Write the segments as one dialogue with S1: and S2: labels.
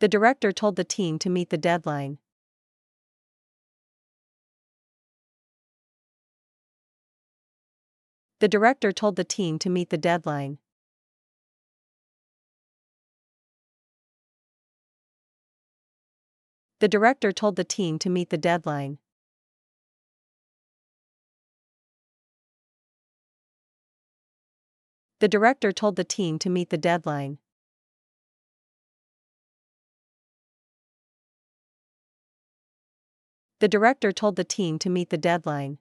S1: The director told the team to meet the deadline. The director told the team to meet the deadline. The director told the team to meet the deadline. The director told the team to meet the deadline. The director told the team to meet the deadline.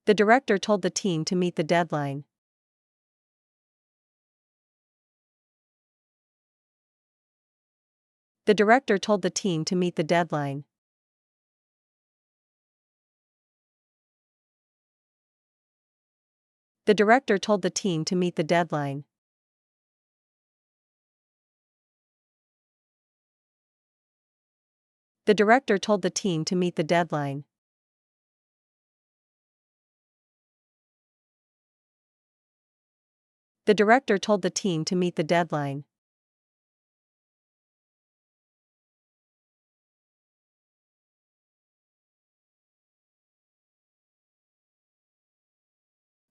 S1: The director told the team to meet the deadline. The director told the team to meet the deadline. The director told the team to meet the deadline. The director told the team to meet the deadline. The director told the team to meet the deadline.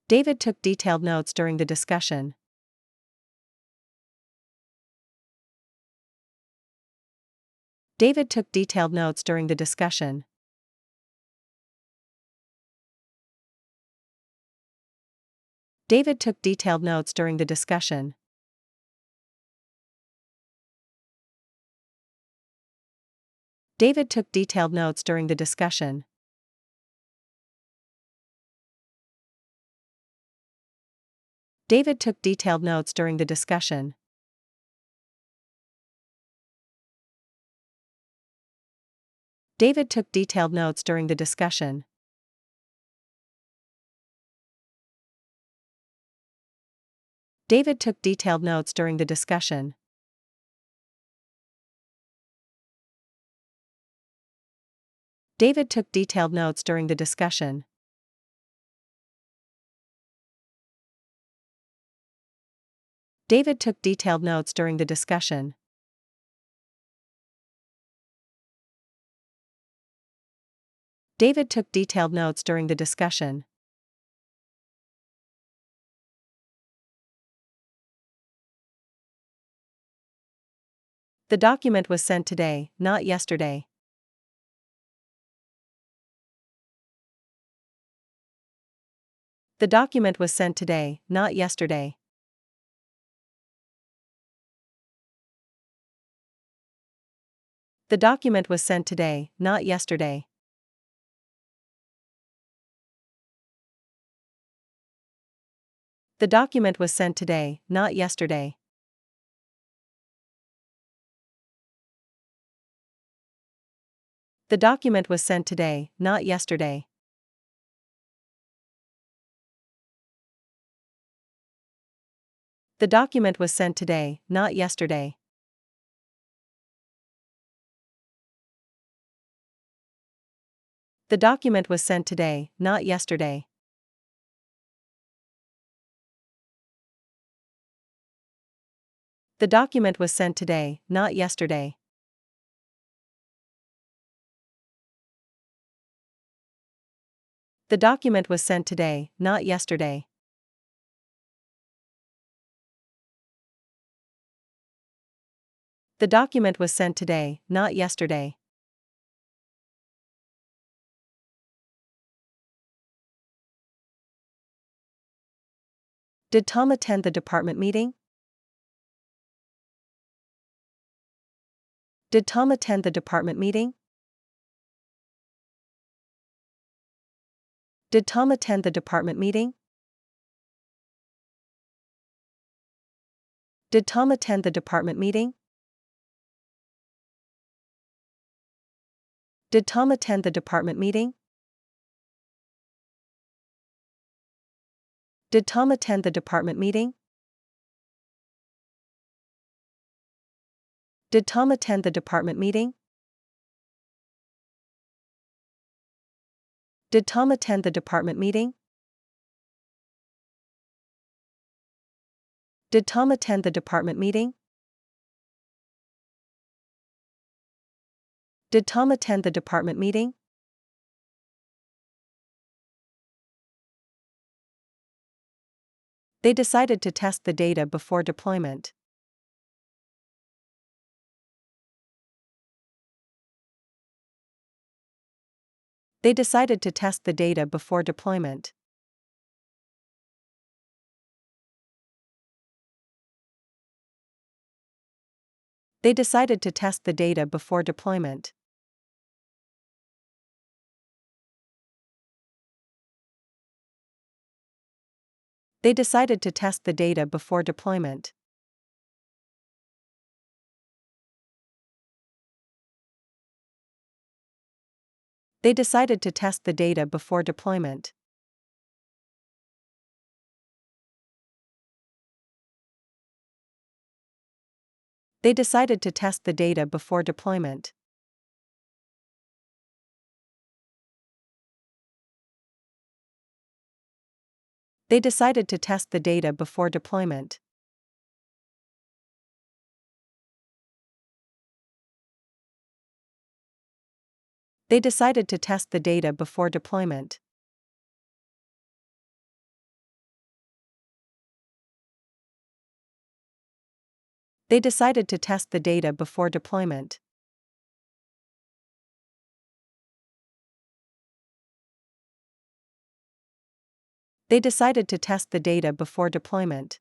S1: David took detailed notes during the discussion. David took detailed notes during the discussion. David took detailed notes during the discussion. David took detailed notes during the discussion. David took detailed notes during the discussion. David took detailed notes during the discussion. David took detailed notes during the discussion. David took detailed notes during the discussion. David took detailed notes during the discussion. David took detailed notes during the discussion. The document was sent today, not yesterday. The document was sent today, not yesterday. The document was sent today, not yesterday. The document was sent today, not yesterday. The document was sent today, not yesterday. The document was sent today, not yesterday. The document was sent today, not yesterday. The document was sent today, not yesterday. The document was sent today, not yesterday. The document was sent today, not yesterday. Did Tom attend the department meeting? Did Tom attend the department meeting? Did Tom attend the department meeting? Did Tom attend the department meeting? Did Tom attend the department meeting? Did Tom attend the department meeting? Did Tom attend the department meeting? Did Tom attend the department meeting? Did Tom attend the department meeting? Did Tom attend the department meeting? They decided to test the data before deployment. They decided to test the data before deployment. They decided to test the data before deployment. They decided to test the data before deployment. They decided to test the data before deployment. They decided to test the data before deployment. They decided to test the data before deployment. They decided to test the data before deployment. They decided to test the data before deployment. They decided to test the data before deployment.